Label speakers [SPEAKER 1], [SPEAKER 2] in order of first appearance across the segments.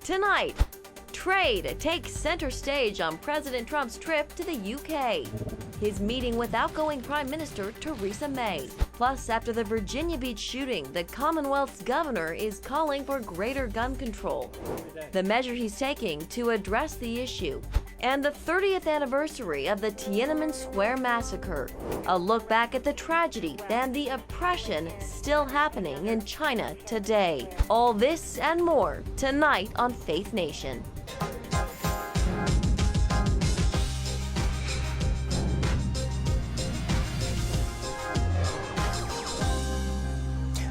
[SPEAKER 1] Tonight, trade takes center stage on President Trump's trip to the UK. His meeting with outgoing Prime Minister Theresa May. Plus, after the Virginia Beach shooting, the Commonwealth's governor is calling for greater gun control. The measure he's taking to address the issue. And the 30th anniversary of the Tiananmen Square massacre. A look back at the tragedy and the oppression still happening in China today. All this and more tonight on Faith Nation.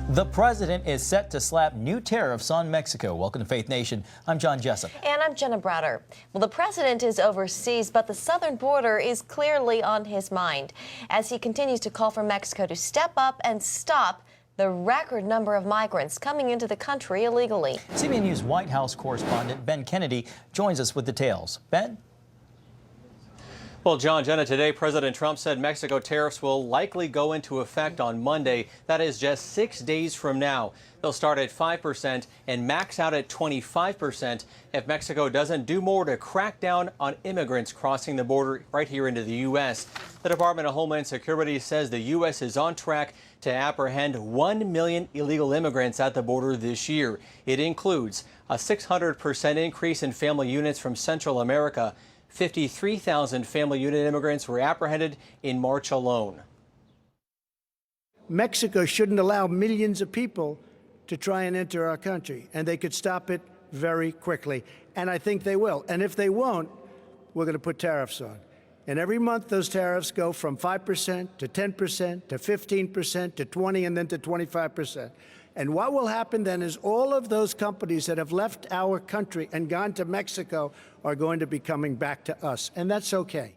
[SPEAKER 2] The president is set to slap new tariffs on Mexico. Welcome to Faith Nation. I'm John Jessup.
[SPEAKER 1] And I'm Jenna Browder. Well, the president is overseas, but the southern border is clearly on his mind as he continues to call for Mexico to step up and stop the record number of migrants coming into the country illegally.
[SPEAKER 2] CBN News White House correspondent Ben Kennedy joins us with details. Ben?
[SPEAKER 3] Well, John, Jenna, today President Trump said Mexico tariffs will likely go into effect on Monday. That is just 6 days from now. They'll start at 5% and max out at 25% if Mexico doesn't do more to crack down on immigrants crossing the border right here into the U.S. The Department of Homeland Security says the U.S. is on track to apprehend 1 million illegal immigrants at the border this year. It includes a 600% increase in family units from Central America. 53,000 family unit immigrants were apprehended in March alone.
[SPEAKER 4] Mexico shouldn't allow millions of people to try and enter our country, and they could stop it very quickly. And I think they will. And if they won't, we're going to put tariffs on. And every month those tariffs go from 5% to 10% to 15% to 20% and then to 25%. And what will happen then is all of those companies that have left our country and gone to Mexico are going to be coming back to us. And that's okay.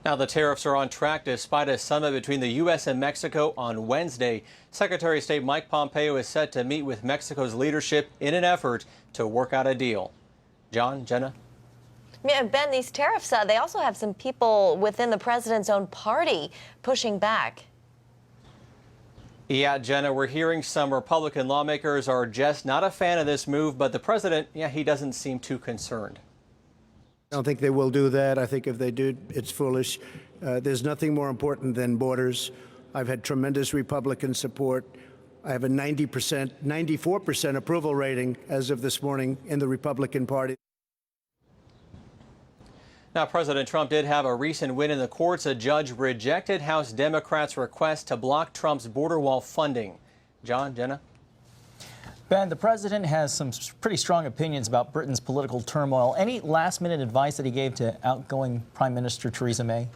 [SPEAKER 3] Now, the tariffs are on track despite a summit between the U.S. and Mexico on Wednesday. Secretary of State Mike Pompeo is set to meet with Mexico's leadership in an effort to work out a deal. John, Jenna?
[SPEAKER 1] Yeah, Ben, these tariffs, they also have some people within the president's own party pushing back.
[SPEAKER 3] Yeah, Jenna, we're hearing some Republican lawmakers are just not a fan of this move, but the president, he doesn't seem too concerned.
[SPEAKER 4] I don't think they will do that. I think if they do, it's foolish. There's nothing more important than borders. I've had tremendous Republican support. I have a 94% approval rating as of this morning in the Republican Party.
[SPEAKER 3] Now, President Trump did have a recent win in the courts. A judge rejected House Democrats' request to block Trump's border wall funding. John, Jenna?
[SPEAKER 2] Ben, the president has some pretty strong opinions about Britain's political turmoil. Any last-minute advice that he gave to outgoing Prime Minister Theresa May?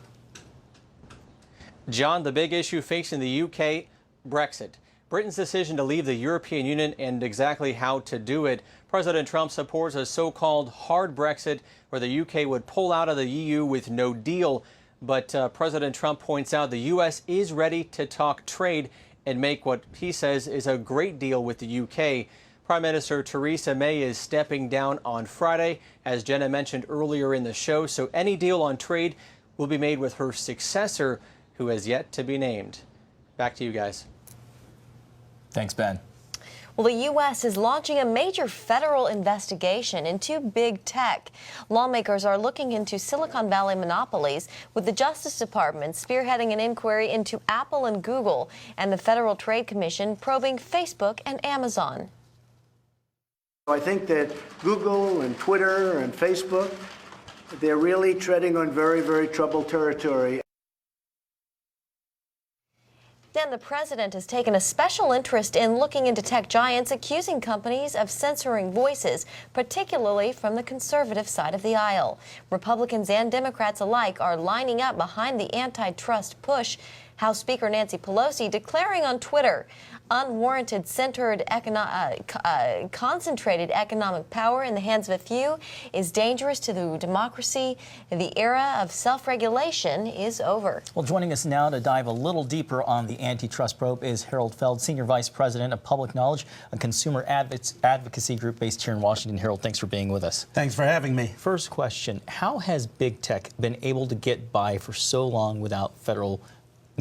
[SPEAKER 3] John, the big issue facing the UK, Brexit. Britain's decision to leave the European Union and exactly how to do it. President Trump supports a so-called hard Brexit where the UK would pull out of the EU with no deal. But President Trump points out the U.S. is ready to talk trade and make what he says is a great deal with the UK. Prime Minister Theresa May is stepping down on Friday, as Jenna mentioned earlier in the show. So any deal on trade will be made with her successor, who has yet to be named. Back to you guys.
[SPEAKER 2] Thanks, Ben.
[SPEAKER 1] Well, the U.S. is launching a major federal investigation into big tech. Lawmakers are looking into Silicon Valley monopolies, with the Justice Department spearheading an inquiry into Apple and Google, and the Federal Trade Commission probing Facebook and Amazon.
[SPEAKER 4] I think that Google and Twitter and Facebook, they're really treading on very, very troubled territory.
[SPEAKER 1] Then the president has taken a special interest in looking into tech giants, accusing companies of censoring voices, particularly from the conservative side of the aisle. Republicans and Democrats alike are lining up behind the antitrust push. House Speaker Nancy Pelosi declaring on Twitter, unwarranted concentrated economic power in the hands of a few is dangerous to the democracy. The era of self-regulation is over.
[SPEAKER 2] Well, joining us now to dive a little deeper on the antitrust probe is Harold Feld, Senior Vice President of Public Knowledge, a consumer advocacy group based here in Washington. Harold, thanks for being with us.
[SPEAKER 5] Thanks for having me.
[SPEAKER 2] First question, how has big tech been able to get by for so long without federal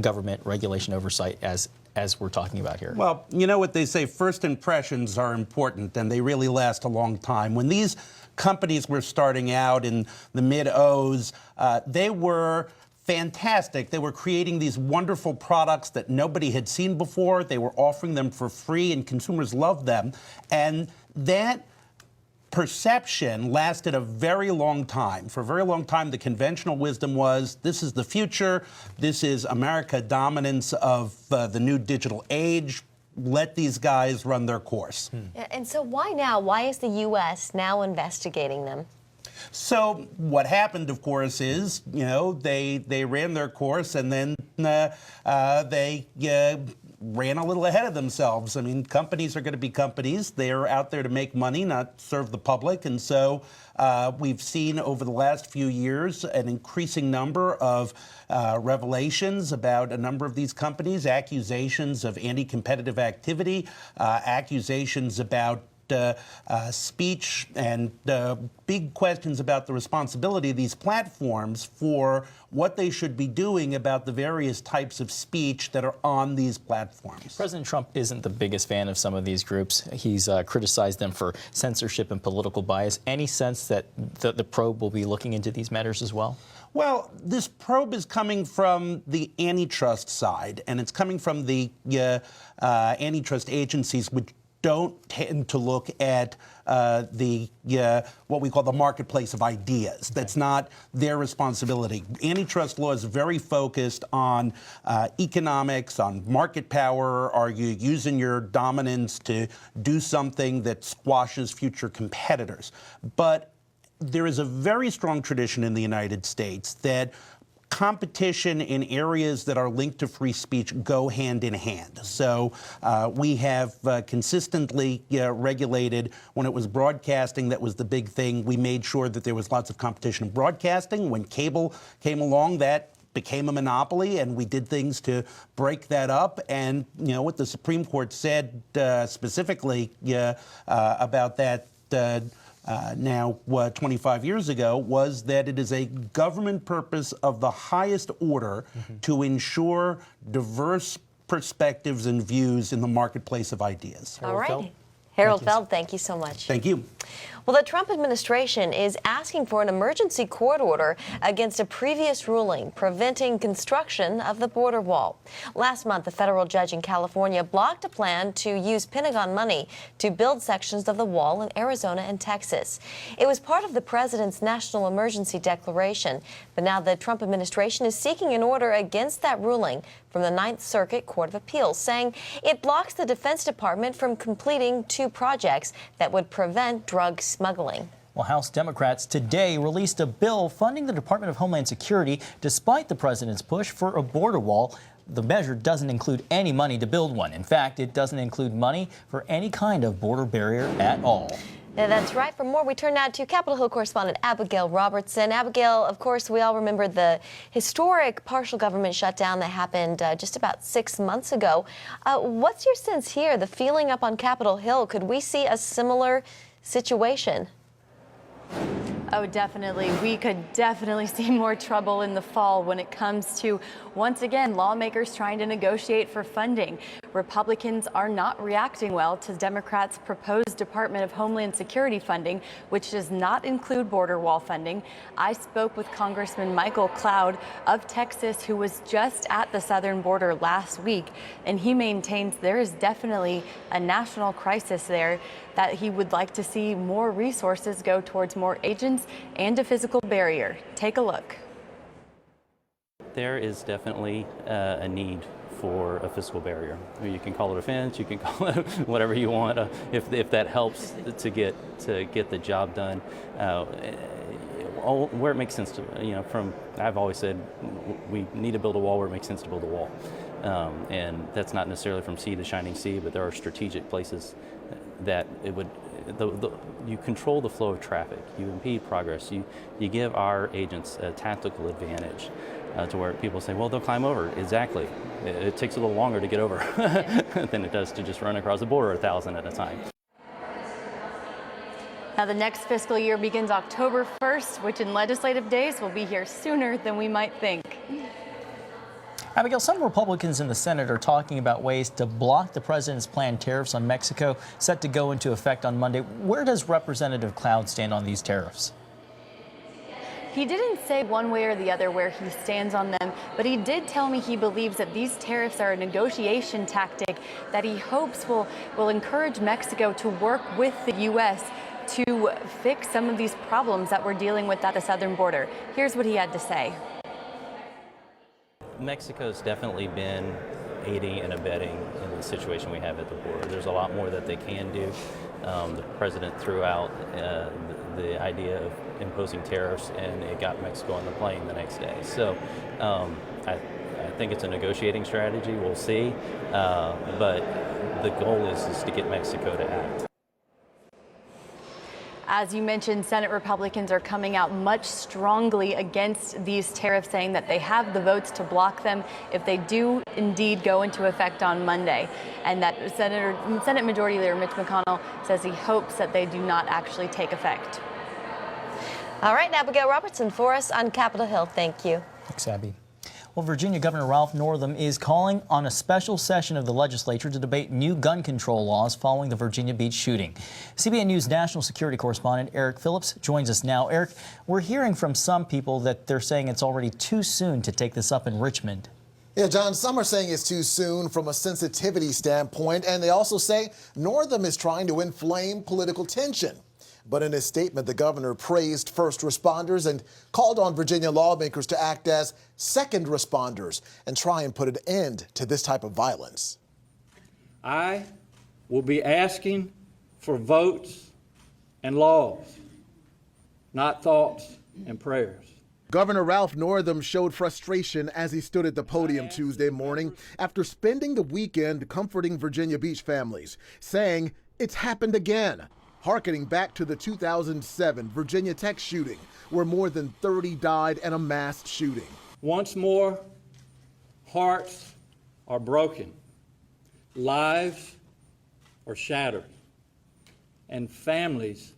[SPEAKER 2] government regulation oversight as as we're talking about here?
[SPEAKER 5] Well, you know what they say, first impressions are important, and they really last a long time. When these companies were starting out in the mid-O's, they were fantastic. They were creating these wonderful products that nobody had seen before. They were offering them for free, and consumers loved them. And that perception lasted a very long time. For a very long time, the conventional wisdom was, this is the future. This is America dominance of the new digital age. Let these guys run their course.
[SPEAKER 1] And so why now? Why is the U.S. now investigating them?
[SPEAKER 5] So what happened, of course, is, you know, they ran their course, and then they ran a little ahead of themselves. I mean, companies are going to be companies. They're out there to make money, not serve the public. And so we've seen over the last few years an increasing number of revelations about a number of these companies, accusations of anti-competitive activity, accusations about speech, and big questions about the responsibility of these platforms for what they should be doing about the various types of speech that are on these platforms.
[SPEAKER 2] President Trump isn't the biggest fan of some of these groups. He's criticized them for censorship and political bias. Any sense that the probe will be looking into these matters as well?
[SPEAKER 5] Well, this probe is coming from the antitrust side, and it's coming from the antitrust agencies, which don't tend to look at what we call the marketplace of ideas. That's not their responsibility. Antitrust law is very focused on economics, on market power. Are you using your dominance to do something that squashes future competitors? But there is a very strong tradition in the United States that competition in areas that are linked to free speech go hand in hand. So we have consistently regulated. When it was broadcasting, that was the big thing. We made sure that there was lots of competition in broadcasting. When cable came along, that became a monopoly, and we did things to break that up. And you know what the Supreme Court said specifically about that now 25 years ago was that it is a government purpose of the highest order to ensure diverse perspectives and views in the marketplace of ideas.
[SPEAKER 1] All right. Harold Feld, thank you so much.
[SPEAKER 5] Thank you.
[SPEAKER 1] Well, the Trump administration is asking for an emergency court order against a previous ruling preventing construction of the border wall. Last month, a federal judge in California blocked a plan to use Pentagon money to build sections of the wall in Arizona and Texas. It was part of the president's national emergency declaration, but now the Trump administration is seeking an order against that ruling from the Ninth Circuit Court of Appeals, saying it blocks the Defense Department from completing two projects that would prevent drug smuggling.
[SPEAKER 2] Well, House Democrats today released a bill funding the Department of Homeland Security despite the president's push for a border wall. The measure doesn't include any money to build one. In fact, it doesn't include money for any kind of border barrier at all.
[SPEAKER 1] Yeah, that's right. For more, we turn now to Capitol Hill correspondent Abigail Robertson. Abigail, of course, we all remember the historic partial government shutdown that happened just about 6 months ago. What's your sense here, the feeling up on Capitol Hill? Could we see a similar situation?
[SPEAKER 6] Oh, definitely. We could definitely see more trouble in the fall when it comes to, once again, lawmakers trying to negotiate for funding. Republicans are not reacting well to Democrats' proposed Department of Homeland Security funding, which does not include border wall funding. I spoke with Congressman Michael Cloud of Texas, who was just at the southern border last week, and he maintains there is definitely a national crisis there, that he would like to see more resources go towards more agents and a physical barrier. Take a look.
[SPEAKER 7] There is definitely a need for a physical barrier. You can call it a fence, you can call it whatever you want, if that helps to get the job done. Where it makes sense to, I've always said we need to build a wall where it makes sense to build a wall. And that's not necessarily from sea to shining sea, but there are strategic places that it would, you control the flow of traffic, you impede progress, you give our agents a tactical advantage to where people say, well, they'll climb over. Exactly. It takes a little longer to get over than it does to just run across the border 1,000 at a time.
[SPEAKER 6] Now, the next fiscal year begins October 1st, which in legislative days will be here sooner than we might think.
[SPEAKER 2] Abigail, some Republicans in the Senate are talking about ways to block the president's planned tariffs on Mexico set to go into effect on Monday. Where does Representative Cloud stand on these tariffs?
[SPEAKER 6] He didn't say one way or the other where he stands on them, but he did tell me he believes that these tariffs are a negotiation tactic that he hopes will encourage Mexico to work with the U.S. to fix some of these problems that we're dealing with at the southern border. Here's what he had to say.
[SPEAKER 7] Mexico's definitely been aiding and abetting in the situation we have at the border. There's a lot more that they can do. The president threw out the idea of imposing tariffs, and it got Mexico on the plane the next day. So I think it's a negotiating strategy. We'll see. But the goal is to get Mexico to act.
[SPEAKER 6] As you mentioned, Senate Republicans are coming out much strongly against these tariffs, saying that they have the votes to block them if they do indeed go into effect on Monday. And that Senate Majority Leader Mitch McConnell says he hopes that they do not actually take effect.
[SPEAKER 1] All right, Abigail Robertson for us on Capitol Hill. Thank you.
[SPEAKER 2] Thanks, Abby. Well, Virginia Governor Ralph Northam is calling on a special session of the legislature to debate new gun control laws following the Virginia Beach shooting. CBN News national security correspondent Eric Phillips joins us now. Eric, we're hearing from some people that they're saying it's already too soon to take this up in Richmond.
[SPEAKER 8] Yeah, John, some are saying it's too soon from a sensitivity standpoint, and they also say Northam is trying to inflame political tension. But in his statement, the governor praised first responders and called on Virginia lawmakers to act as second responders and try and put an end to this type of violence.
[SPEAKER 9] I will be asking for votes and laws, not thoughts and prayers.
[SPEAKER 8] Governor Ralph Northam showed frustration as he stood at the podium Tuesday morning after spending the weekend comforting Virginia Beach families, saying it's happened again. Harkening back to the 2007 Virginia Tech shooting, where more than 30 died in a mass shooting.
[SPEAKER 9] Once more, hearts are broken, lives are shattered, and families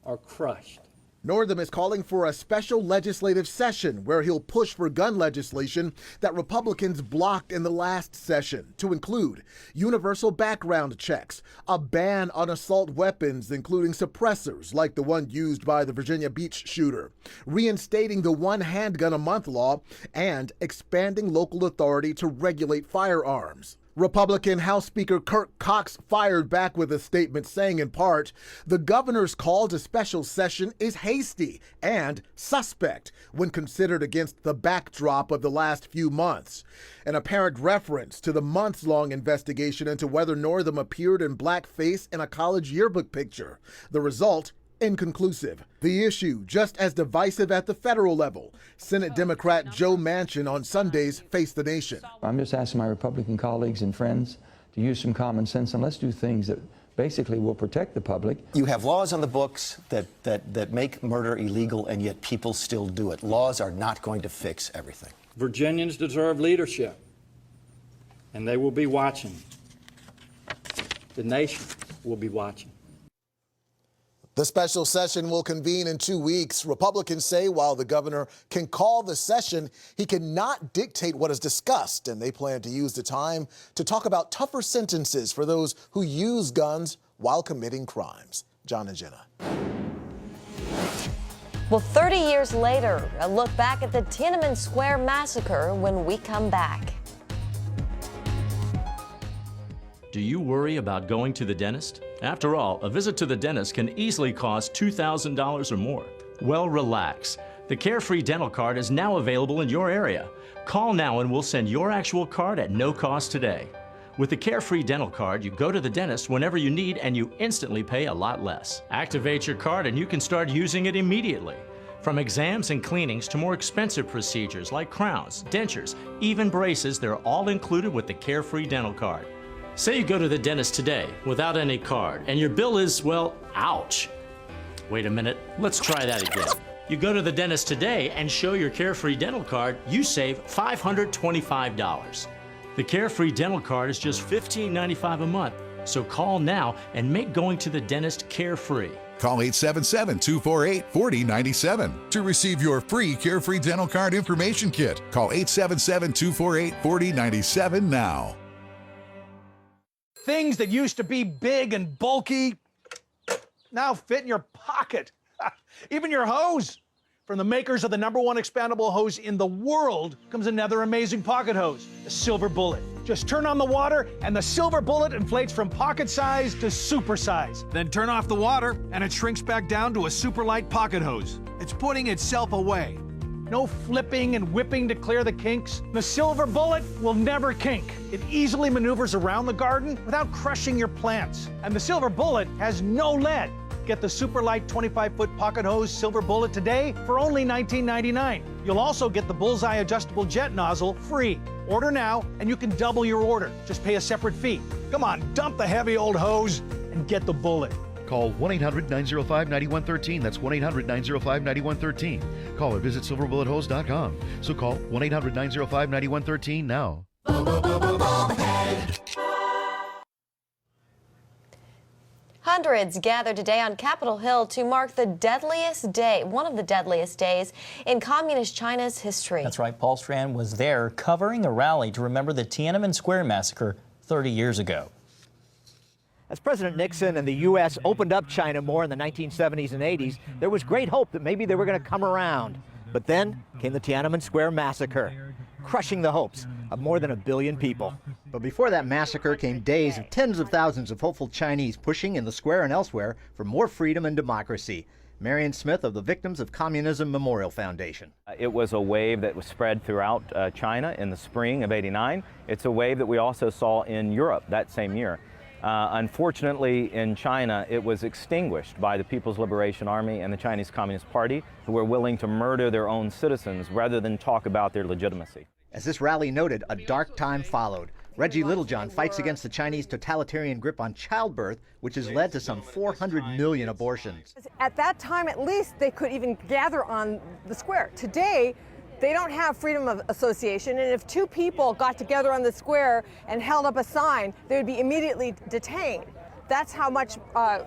[SPEAKER 9] are crushed.
[SPEAKER 8] Northam is calling for a special legislative session where he'll push for gun legislation that Republicans blocked in the last session, to include universal background checks, a ban on assault weapons, including suppressors like the one used by the Virginia Beach shooter, reinstating the one handgun a month law, and expanding local authority to regulate firearms. Republican House Speaker Kirk Cox fired back with a statement saying, in part, the governor's call to special session is hasty and suspect when considered against the backdrop of the last few months. An apparent reference to the months-long investigation into whether Northam appeared in blackface in a college yearbook picture. The result, inconclusive. The issue just as divisive at the federal level. Senate Democrat Joe Manchin on Sunday's Face the Nation.
[SPEAKER 10] I'm just asking my Republican colleagues and friends to use some common sense and let's do things that basically will protect the public.
[SPEAKER 11] You have laws on the books that make murder illegal, and yet people still do it. Laws are not going to fix everything.
[SPEAKER 9] Virginians deserve leadership, and they will be watching. The nation will be watching.
[SPEAKER 8] The special session will convene in 2 weeks. Republicans say while the governor can call the session, he cannot dictate what is discussed, and they plan to use the time to talk about tougher sentences for those who use guns while committing crimes. John and Jenna.
[SPEAKER 1] Well, 30 years later, a look back at the Tiananmen Square massacre when we come back.
[SPEAKER 12] Do you worry about going to the dentist? After all, a visit to the dentist can easily cost $2,000 or more. Well, relax. The Carefree Dental Card is now available in your area. Call now and we'll send your actual card at no cost today. With the Carefree Dental Card, you go to the dentist whenever you need and you instantly pay a lot less. Activate your card and you can start using it immediately. From exams and cleanings to more expensive procedures like crowns, dentures, even braces, they're all included with the Carefree Dental Card. Say you go to the dentist today without any card and your bill is, well, ouch. Wait a minute, let's try that again. You go to the dentist today and show your Carefree Dental Card, you save $525. The Carefree Dental Card is just $15.95 a month, so call now and make going to the dentist carefree.
[SPEAKER 13] Call 877-248-4097 to receive your free Carefree Dental Card information kit. Call 877-248-4097 now.
[SPEAKER 14] Things that used to be big and bulky now fit in your pocket. Even your hose. From the makers of the #1 expandable hose in the world comes another amazing pocket hose, the Silver Bullet. Just turn on the water and the Silver Bullet inflates from pocket size to super size. Then turn off the water and it shrinks back down to a super light pocket hose. It's putting itself away. No flipping and whipping to clear the kinks. The Silver Bullet will never kink. It easily maneuvers around the garden without crushing your plants. And the Silver Bullet has no lead. Get the super light 25-foot pocket hose Silver Bullet today for only $19.99. You'll also get the Bullseye adjustable jet nozzle free. Order now and you can double your order. Just pay a separate fee. Come on, dump the heavy old hose and get the Bullet.
[SPEAKER 15] Call 1-800-905-9113. That's 1-800-905-9113. Call or visit silverbullethose.com. So call 1-800-905-9113 now.
[SPEAKER 1] Hundreds gathered today on Capitol Hill to mark the deadliest day, one of the deadliest days in Communist China's history.
[SPEAKER 2] That's right. Paul Strand was there covering a rally to remember the Tiananmen Square massacre 30 years ago.
[SPEAKER 16] As President Nixon and the U.S. opened up China more in the 1970s and 80s, there was great hope that maybe they were going to come around. But then came the Tiananmen Square massacre, crushing the hopes of more than 1 billion people. But before that massacre came days of tens of thousands of hopeful Chinese pushing in the square and elsewhere for more freedom and democracy. Marion Smith of the Victims of Communism Memorial Foundation.
[SPEAKER 17] It was a wave that was spread throughout China in the spring of '89. It's a wave that we also saw in Europe that same year. Unfortunately, in China, it was extinguished by the People's Liberation Army and the Chinese Communist Party, who were willing to murder their own citizens rather than talk about their legitimacy.
[SPEAKER 16] As this rally noted, a dark time followed. Reggie Littlejohn fights against the Chinese totalitarian grip on childbirth, which has led to some 400 million abortions.
[SPEAKER 18] At that time, at least, they could even gather on the square. Today, they don't have freedom of association, and if two people got together on the square and held up a sign, they would be immediately detained. That's how much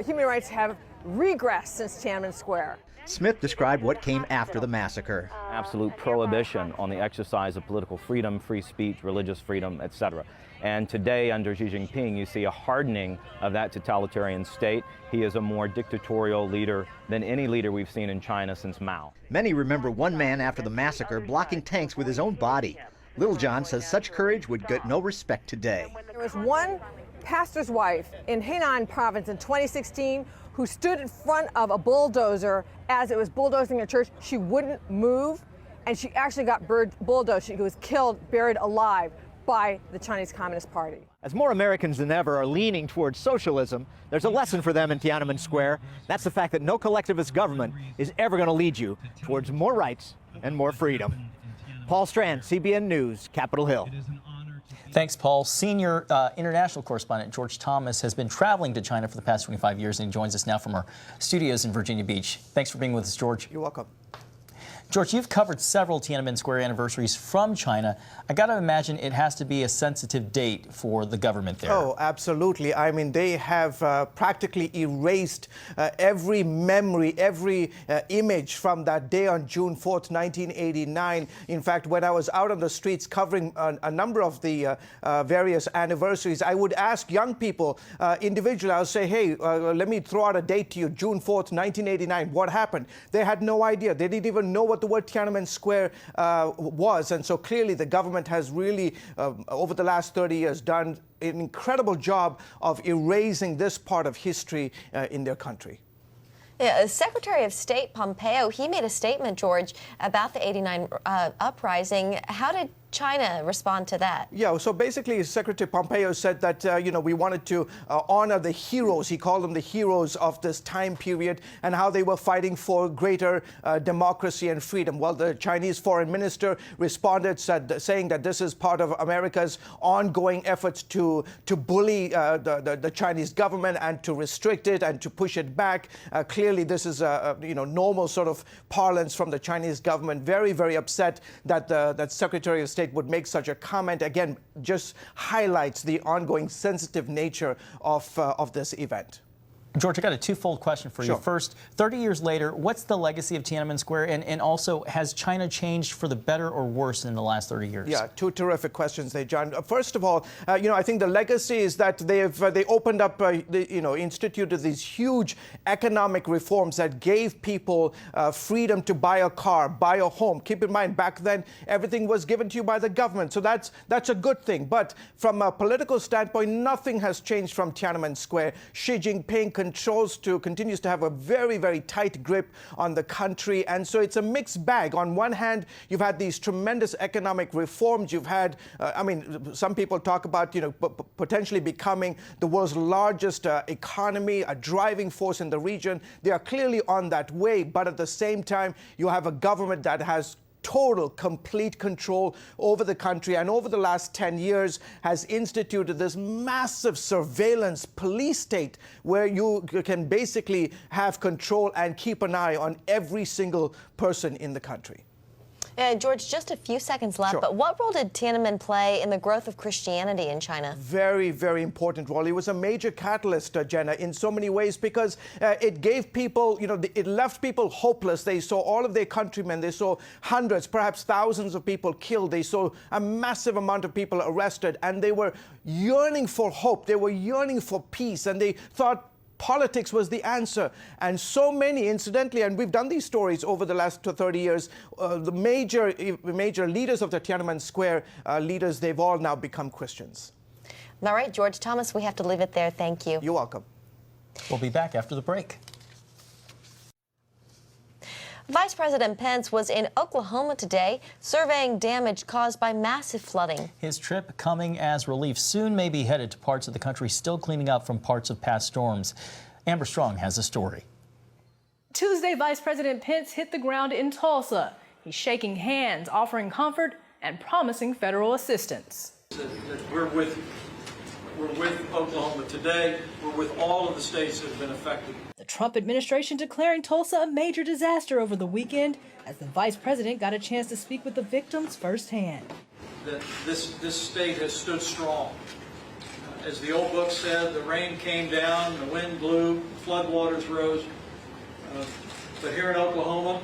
[SPEAKER 18] human rights have regressed since Tiananmen Square.
[SPEAKER 16] Smith described what came after the massacre.
[SPEAKER 17] Absolute prohibition on the exercise of political freedom, free speech, religious freedom, etc. And today, under Xi Jinping, you see a hardening of that totalitarian state. He is a more dictatorial leader than any leader we've seen in China since Mao.
[SPEAKER 16] Many remember one man after the massacre blocking tanks with his own body. Littlejohn says such courage would get no respect today.
[SPEAKER 18] There was one pastor's wife in Henan province in 2016 who stood in front of a bulldozer as it was bulldozing a church. She wouldn't move, and she actually got bulldozed. She was killed, buried alive by the Chinese Communist Party.
[SPEAKER 16] As more Americans than ever are leaning towards socialism, there's a lesson for them in Tiananmen Square. That's the fact that no collectivist government is ever going to lead you towards more rights and more freedom. Paul Strand, CBN News, Capitol Hill.
[SPEAKER 2] Thanks, Paul. Senior international correspondent George Thomas has been traveling to China for the past 25 years and joins us now from our studios in Virginia Beach. Thanks for being with us, George.
[SPEAKER 19] You're welcome.
[SPEAKER 2] George, you've covered several Tiananmen Square anniversaries from China. I got to imagine it has to be a sensitive date for the government there.
[SPEAKER 19] Oh, absolutely. I mean, they have practically erased every memory, every image from that day on June 4th, 1989. In fact, when I was out on the streets covering a number of the various anniversaries, I would ask young people individually, I would say, hey, let me throw out a date to you, June 4th, 1989. What happened? They had no idea. They didn't even know what the word Tiananmen Square was. And so clearly the government has really, over the last 30 years, done an incredible job of erasing this part of history in their country.
[SPEAKER 1] Yeah, Secretary of State Pompeo, he made a statement, George, about the '89 uprising. How did China respond to that?
[SPEAKER 19] Yeah, so basically Secretary Pompeo said that, we wanted to honor the heroes. He called them the heroes of this time period and how they were fighting for greater democracy and freedom. Well, the Chinese foreign minister responded, saying that this is part of America's ongoing efforts to bully the Chinese government and to restrict it and to push it back. Clearly, this is normal sort of parlance from the Chinese government. Very, very upset that that Secretary of State would make such a comment. Again, just highlights the ongoing sensitive nature of this event.
[SPEAKER 2] George, I got a twofold question for you. First, 30 years later, what's the legacy of Tiananmen Square? And also, has China changed for the better or worse in the last 30 years?
[SPEAKER 19] Yeah, two terrific questions there, John. First of all, I think the legacy is that they opened up, instituted these huge economic reforms that gave people freedom to buy a car, buy a home. Keep in mind, back then, everything was given to you by the government. So that's a good thing. But from a political standpoint, nothing has changed from Tiananmen Square. Xi Jinping continues to have a very, very tight grip on the country. And so it's a mixed bag. On one hand, you've had these tremendous economic reforms. You've had, some people talk about, potentially becoming the world's largest economy, a driving force in the region. They are clearly on that way. But at the same time, you have a government that has total, complete control over the country, and over the last 10 years has instituted this massive surveillance police state where you can basically have control and keep an eye on every single person in the country.
[SPEAKER 1] George, just a few seconds left, but what role did Tiananmen play in the growth of Christianity in China?
[SPEAKER 19] Very, very important role. It was a major catalyst, Jenna, in so many ways, because it gave people, it left people hopeless. They saw all of their countrymen. They saw hundreds, perhaps thousands of people killed. They saw a massive amount of people arrested, and they were yearning for hope. They were yearning for peace, and they thought politics was the answer. And so many, incidentally, and we've done these stories over the last 30 years, the major leaders of the Tiananmen Square leaders, they've all now become Christians.
[SPEAKER 1] All right, George Thomas, we have to leave it there. Thank you.
[SPEAKER 19] You're welcome.
[SPEAKER 2] We'll be back after the break.
[SPEAKER 1] Vice President Pence was in Oklahoma today, surveying damage caused by massive flooding.
[SPEAKER 2] His trip coming as relief, soon may be headed to parts of the country still cleaning up from parts of past storms. Amber Strong has a story.
[SPEAKER 20] Tuesday, Vice President Pence hit the ground in Tulsa. He's shaking hands, offering comfort, and promising federal assistance.
[SPEAKER 9] We're with Oklahoma today. We're with all of the states that have been affected.
[SPEAKER 20] The Trump administration declaring Tulsa a major disaster over the weekend as the vice president got a chance to speak with the victims firsthand.
[SPEAKER 9] That this state has stood strong. As the old book said, the rain came down, the wind blew, floodwaters rose. But here in Oklahoma,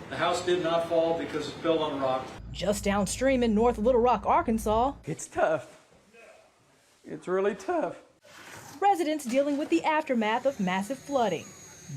[SPEAKER 9] the house did not fall because it's built on rock.
[SPEAKER 20] Just downstream in North Little Rock, Arkansas,
[SPEAKER 9] it's tough. It's really tough.
[SPEAKER 20] Residents dealing with the aftermath of massive flooding.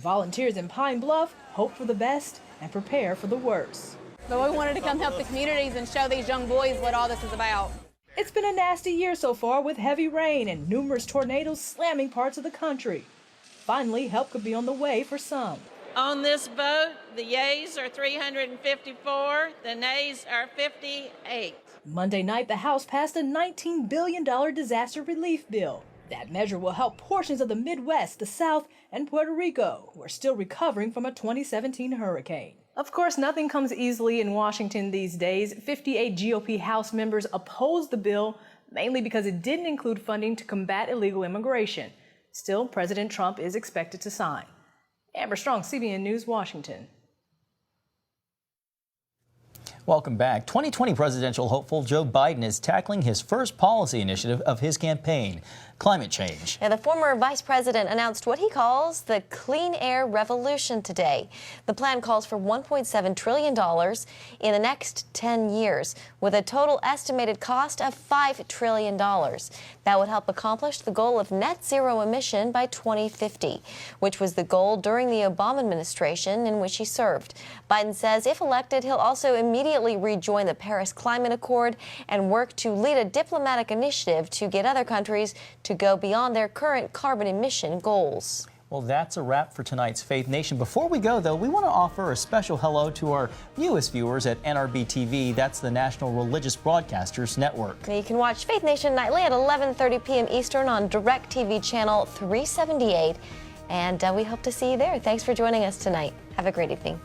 [SPEAKER 20] Volunteers in Pine Bluff hope for the best and prepare for the worst.
[SPEAKER 21] But we wanted to come help the communities and show these young boys what all this is about.
[SPEAKER 20] It's been a nasty year so far with heavy rain and numerous tornadoes slamming parts of the country. Finally, help could be on the way for some.
[SPEAKER 22] On this vote, the yeas are 354, the nays are 58.
[SPEAKER 20] Monday night, the House passed a $19 billion disaster relief bill. That measure will help portions of the Midwest, the South, and Puerto Rico, who are still recovering from a 2017 hurricane. Of course, nothing comes easily in Washington these days. 58 GOP House members opposed the bill, mainly because it didn't include funding to combat illegal immigration. Still, President Trump is expected to sign. Amber Strong, CBN News, Washington.
[SPEAKER 2] Welcome back. 2020 presidential hopeful Joe Biden is tackling his first policy initiative of his campaign, climate change.
[SPEAKER 1] And the former vice president announced what he calls the clean air revolution today. The plan calls for $1.7 trillion in the next 10 years, with a total estimated cost of $5 trillion. That would help accomplish the goal of net zero emission by 2050, which was the goal during the Obama administration in which he served. Biden says if elected, he'll also immediately rejoin the Paris Climate Accord and work to lead a diplomatic initiative to get other countries to go beyond their current carbon emission goals.
[SPEAKER 2] Well, that's a wrap for tonight's Faith Nation. Before we go, though, we want to offer a special hello to our newest viewers at NRB TV. That's the National Religious Broadcasters Network.
[SPEAKER 1] You can watch Faith Nation nightly at 11:30 p.m. Eastern on DirecTV channel 378. And we hope to see you there. Thanks for joining us tonight. Have a great evening.